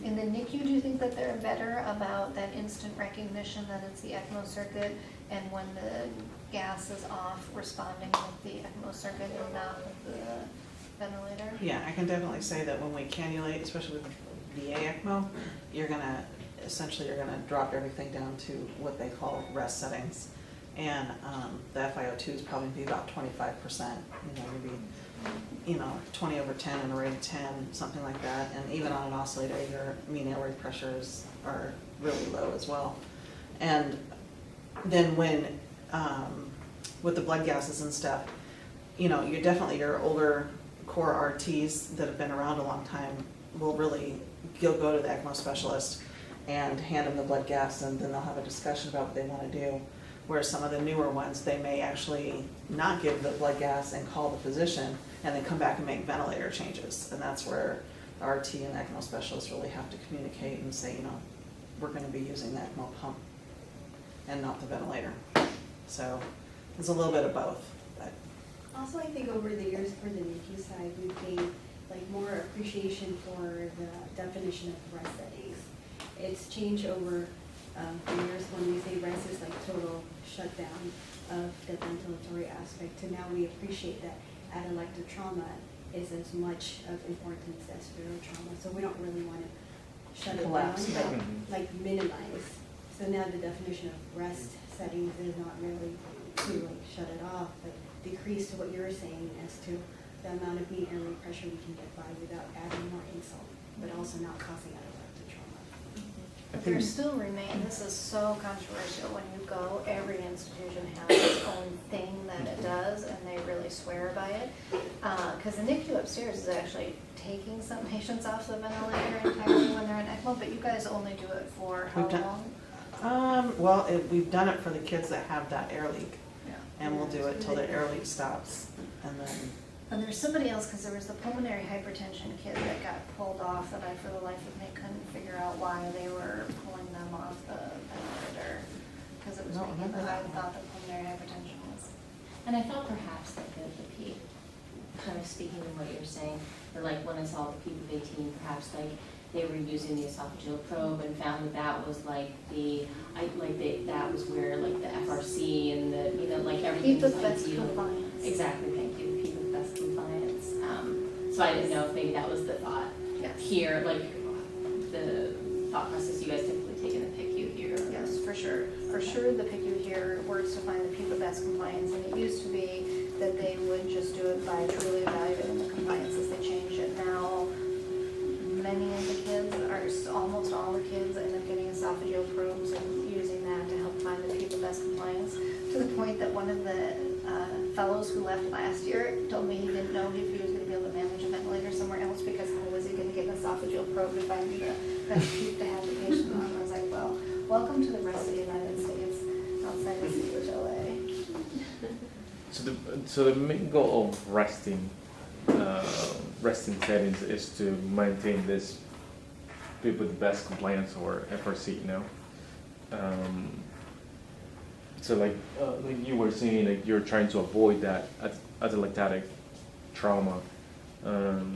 In the NICU, do you think that they're better about that instant recognition that it's the ECMO circuit, and when the gas is off, responding with the ECMO circuit and not with the ventilator? Yeah, I can definitely say that when we cannulate, especially with VA ECMO, you're gonna drop everything down to what they call rest settings. And the FiO2 is probably be about 25%, maybe 20/10 and a rate of 10, something like that. And even on an oscillator, your mean airway pressures are really low as well. And then when, with the blood gases and stuff, you're definitely your older core RTs that have been around a long time you'll go to the ECMO specialist and hand them the blood gas, and then they'll have a discussion about what they want to do. Whereas some of the newer ones, they may actually not give the blood gas and call the physician, and then come back and make ventilator changes. And that's where the RT and the ECMO specialists really have to communicate and say, we're going to be using the ECMO pump and not the ventilator. So it's a little bit of both. But Also, I think over the years for the NICU side, we've gained more appreciation for the definition of rest settings. It's changed over the years. When we say rest is total shutdown of the ventilatory aspect, to now we appreciate that at elective trauma is as much of importance as sterile trauma. So we don't really want to shut Collapse, it down, but minimize. So now the definition of rest settings is not really to shut it off, but decrease to what you're saying as to the amount of mean airway pressure we can get by without adding more insult, but also not causing anaphylactic trauma. But there still remain, this is so controversial, when you go, every institution has its own thing that it does, and they really swear by it. Because the NICU upstairs is actually taking some patients off the ventilator entirely when they're in ECMO, but you guys only do it for how long? We've done it for the kids that have that air leak. Yeah. And we'll do it till the air leak stops, and then. And there's somebody else, because there was the pulmonary hypertension kid that got pulled off that I, for the life of me, couldn't figure out why they were pulling them off the ventilator. Because it was making that I thought the pulmonary hypertension was. And I thought perhaps the peak, kind of speaking to what you're saying, that when I saw the peak of 18, perhaps they were using the esophageal probe and found that was that was where the FRC and the everything was best ideal. compliance. Exactly, thank you. Peak of best compliance. So I didn't know if maybe that was the thought here, the thought process you guys typically take in the PICU here. Yes, for sure. For sure, the PICU here works to find the peak of best compliance, and it used to be that they would just do it by truly evaluating the compliance as they change it. Now, many of the kids almost all the kids end up getting esophageal probes and using that to help find the peak of best compliance, to the point that one of the fellows who left last year told me he didn't know if he was going to be able to manage a ventilator somewhere else, because how was he going to get an esophageal probe to find the best peak to have the patient on? I was like, well, welcome to the rest of the United States outside of CHLA. So the main goal of resting settings is to maintain this people with the best compliance, or FRC, So like you were saying, you're trying to avoid that atelectatic trauma. Okay,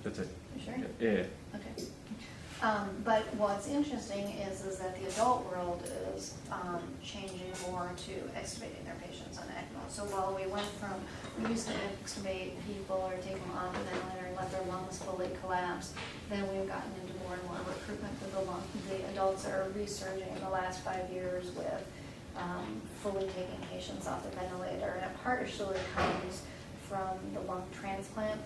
that's it. You sure? Yeah. Okay. But what's interesting is that the adult world is changing more to extubating their patients on ECMO. So while we used to extubate people or take them off the ventilator and let their lungs fully collapse, then we've gotten into more and more recruitment for the lung. The adults are resurging in the last 5 years with fully taking patients off the ventilator, and it partially comes from the lung transplant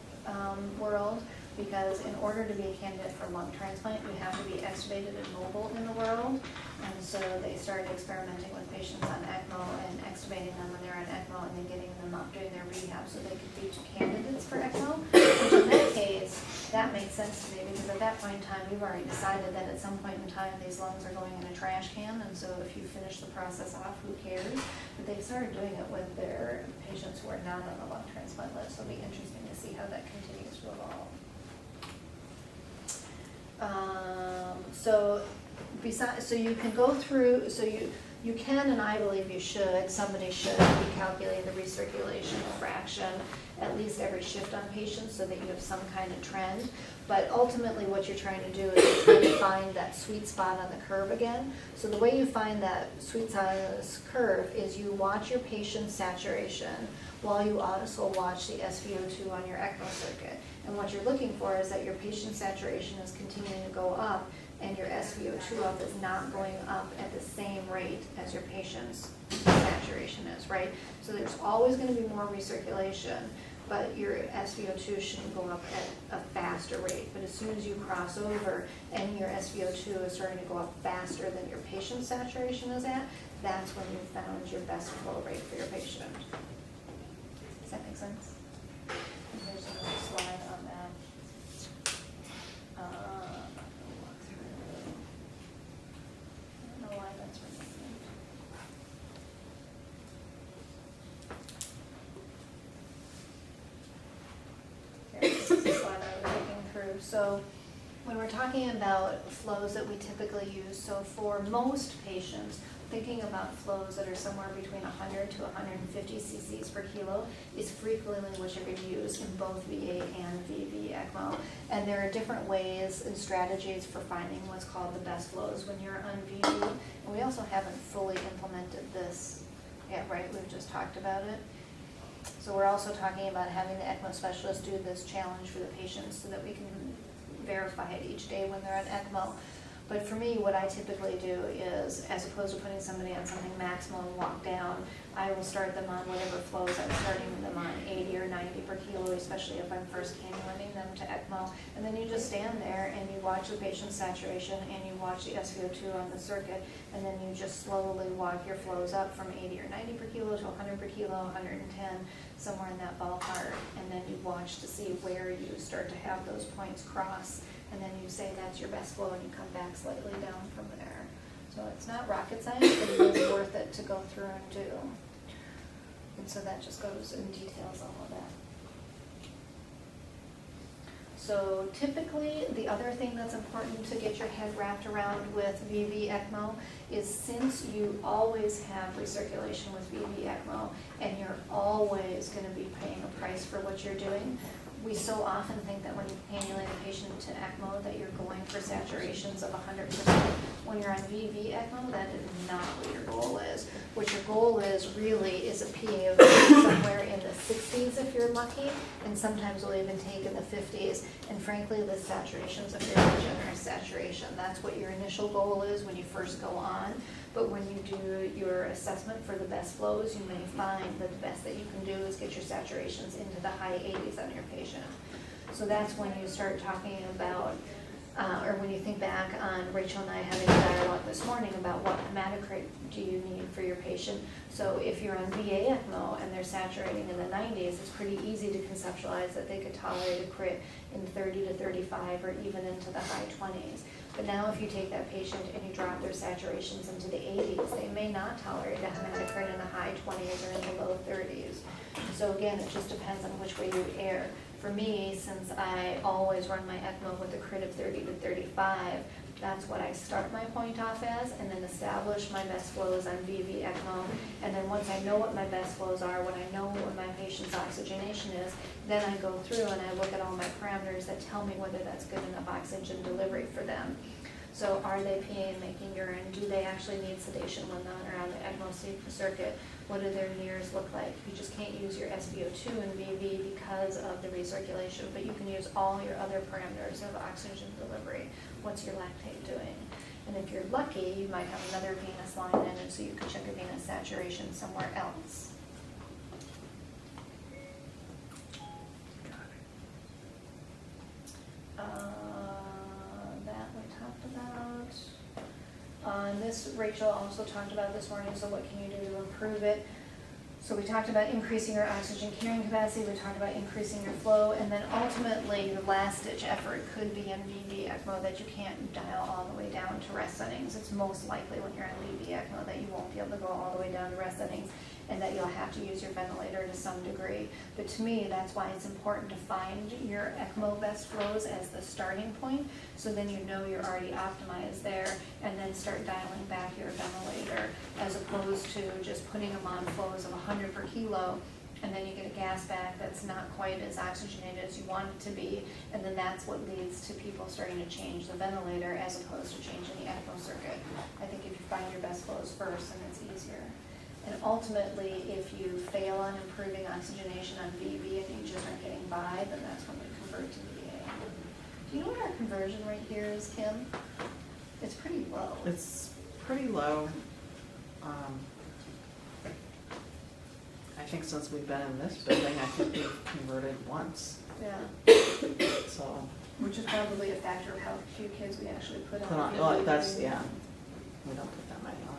world, because in order to be a candidate for lung transplant, you have to be extubated and mobile in the world. And so they started experimenting with patients on ECMO and extubating them when they're on ECMO, and then getting them up doing their rehab so they could be candidates for ECMO. Which in that case, that makes sense to me, because at that point in time, we've already decided that at some point in time, these lungs are going in a trash can, and so if you finish the process off, who cares? But they started doing it with their patients who are not on the lung transplant list, so it'll be interesting to see how that continues to evolve. So you can go through, You can, and I believe you should, somebody should be calculating the recirculation fraction at least every shift on patients so that you have some kind of trend. But ultimately, what you're trying to do is try to find that sweet spot on the curve again. So the way you find that sweet spot on this curve is you watch your patient's saturation while you also watch the SpO2 on your ECMO circuit. And what you're looking for is that your patient's saturation is continuing to go up and your SpO2 up is not going up at the same rate as your patient's saturation is, right? So there's always going to be more recirculation, but your SpO2 shouldn't go up at a faster rate. But as soon as you cross over and your SpO2 is starting to go up faster than your patient's saturation is at, that's when you've found your best flow rate for your patient. Does that make sense? And there's another slide on that. Walk through. I don't know why that's remaining. This is the slide I was looking through. So when we're talking about flows that we typically use, so for most patients, thinking about flows that are somewhere between 100 to 150 cc's per kilo is frequently what you're going to use in both VA and VV ECMO. And there are different ways and strategies for finding what's called the best flows when you're on VV. And we also haven't fully implemented this yet, right? We've just talked about it. So we're also talking about having the ECMO specialist do this challenge for the patients so that we can verify it each day when they're on ECMO. But for me, what I typically do is, as opposed to putting somebody on something maximal and walk down, I will start them on whatever flows I'm starting them on, 80 or 90 per kilo, especially if I'm first cannuling them to ECMO. And then you just stand there and you watch the patient's saturation and you watch the SpO2 on the circuit, and then you just slowly walk your flows up from 80 or 90 per kilo to 100 per kilo, 110, somewhere in that ballpark. And then you watch to see where you start to have those points cross. And then you say that's your best flow, and you come back slightly down from there. So it's not rocket science, but it is worth it to go through and do. And so that just goes and details all of that. So typically, the other thing that's important to get your head wrapped around with VV ECMO is, since you always have recirculation with VV ECMO and you're always going to be paying a price for what you're doing, we so often think that when you cannulate a patient to ECMO that you're going for saturations of 100%. When you're on VV ECMO, that is not what your goal is. What your goal is really is a PA of somewhere in the 60s if you're lucky, and sometimes we'll even take in the 50s. And frankly, the saturation's a very generous saturation. That's what your initial goal is when you first go on. But when you do your assessment for the best flows, you may find that the best that you can do is get your saturations into the high 80s on your patient. So that's when you start talking about, or when you think back on Rachel and I having a dialogue this morning about what hematocrit do you need for your patient. So if you're on VA ECMO and they're saturating in the 90s, it's pretty easy to conceptualize that they could tolerate a crit in 30 to 35 or even into the high 20s. But now if you take that patient and you drop their saturations into the 80s, they may not tolerate a hematocrit in the high 20s or in the low 30s. So again, it just depends on which way you err. For me, since I always run my ECMO with a crit of 30 to 35, that's what I start my point off as, and then establish my best flows on VV ECMO. And then once I know what my best flows are, when I know what my patient's oxygenation is, then I go through and I look at all my parameters that tell me whether that's good enough oxygen delivery for them. So are they peeing and making urine? Do they actually need sedation when they're on the ECMO circuit? What do their NIRS look like? You just can't use your SpO2 in VV because of the recirculation, but you can use all your other parameters of oxygen delivery. What's your lactate doing? And if you're lucky, you might have another venous line in, and so you could check a venous saturation somewhere else. That we talked about. This Rachel also talked about this morning, so what can you do to improve it? So we talked about increasing your oxygen carrying capacity, we talked about increasing your flow, and then ultimately your last ditch effort could be in VV ECMO that you can't dial all the way down to rest settings. It's most likely when you're on VV ECMO that you won't be able to go all the way down to rest settings. and that you'll have to use your ventilator to some degree. But to me, that's why it's important to find your ECMO best flows as the starting point, so then you know you're already optimized there, and then start dialing back your ventilator, as opposed to just putting them on flows of 100 per kilo, and then you get a gas bag that's not quite as oxygenated as you want it to be, and then that's what leads to people starting to change the ventilator as opposed to changing the ECMO circuit. I think if you find your best flows first, then it's easier. And ultimately, if you fail on improving oxygenation on VV and you just aren't getting by, then that's when we convert to VA. Do you know what our conversion rate here is, Kim? It's pretty low. It's pretty low. I think since we've been in this building, I think we've converted once, Yeah, so. which is probably a factor of how few kids we actually put on. Well, that's, yeah, we don't put that many on.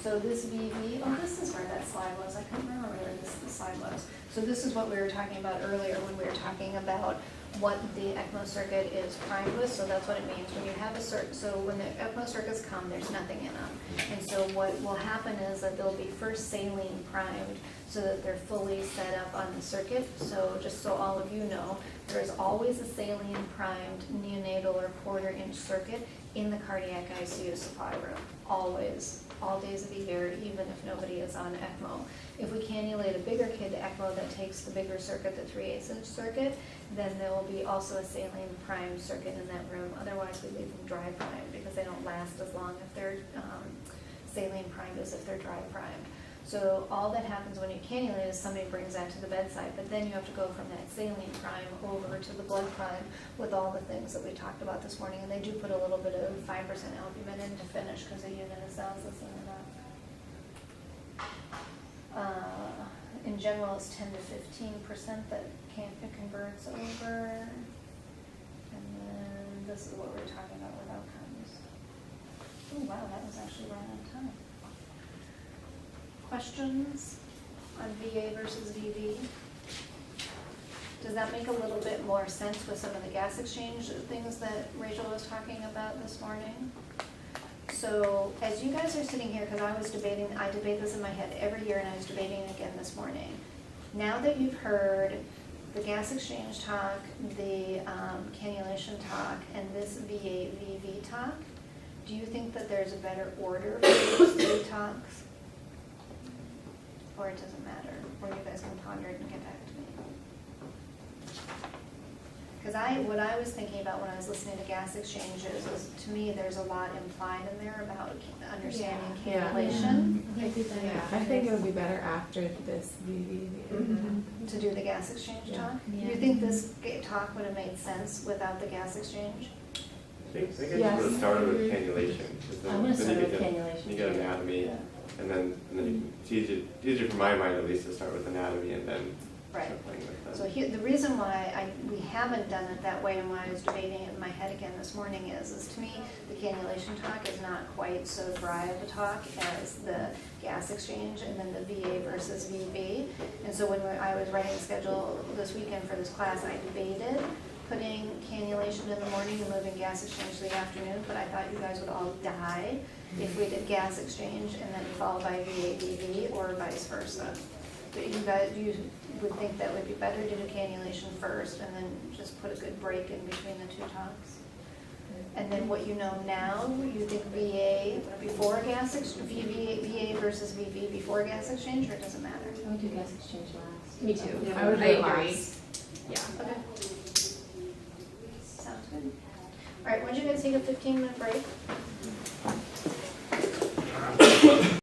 So this VV, oh, this is where that slide was, I couldn't remember where this slide was. So this is what we were talking about earlier when we were talking about what the ECMO circuit is primed with, so that's what it means. When you have a so when the ECMO circuits come, there's nothing in them. And so what will happen is that they'll be first saline primed so that they're fully set up on the circuit. So just so all of you know, there is always a saline primed neonatal or quarter-inch circuit in the cardiac ICU supply room, always, all days of the year, even if nobody is on ECMO. If we cannulate a bigger kid to ECMO that takes the bigger circuit, the 3/8" circuit, then there will be also a saline primed circuit in that room. Otherwise, we leave them dry primed because they don't last as long if they're saline primed as if they're dry primed. So all that happens when you cannulate is somebody brings that to the bedside, but then you have to go from that saline prime over to the blood prime with all the things that we talked about this morning. And they do put a little bit of 5% albumin in to finish because the unit of cells is in enough. In general, it's 10 to 15% that converts over. And then this is what we're talking about with outcomes. Oh, wow, that was actually right on time. Questions on VA versus VV? Does that make a little bit more sense with some of the gas exchange things that Rachel was talking about this morning? So as you guys are sitting here, because I debate this in my head every year, and I was debating it again this morning. Now that you've heard the gas exchange talk, the cannulation talk, and this VA-VV talk, do you think that there's a better order for those three talks? Or it doesn't matter, or you guys can ponder it and get back to me. Because what I was thinking about when I was listening to gas exchanges is, to me, there's a lot implied in there about understanding Yeah. cannulation. Yeah, I think it would be better after this VV. To do the gas exchange Yeah. talk? Yeah. You think this talk would have made sense without the gas exchange? I think I Yes. just would have started with cannulation, because I'm gonna then start you with get, cannulation. you get too. anatomy, Yeah. and then it's easier for my mind at least to start with anatomy and then Right. start playing with that. So here, the reason why we haven't done it that way, and why I was debating it in my head again this morning is to me, the cannulation talk is not quite so dry of a talk as the gas exchange and then the VA versus VV. And so when I was writing the schedule this weekend for this class, I debated putting cannulation in the morning and moving gas exchange to the afternoon, but I thought you guys would all die if we did gas exchange and then followed by VA, VV, or vice versa. But you would think that would be better to do cannulation first and then just put a good break in between the two talks? And then what you know now, you think VA before gas exchange, VA versus VV before gas exchange, or it doesn't matter? I would do gas exchange last. Me too. Yeah, I would do I it agree. last. Yeah. Okay. Sounds good. All right, why don't you guys take a 15-minute break?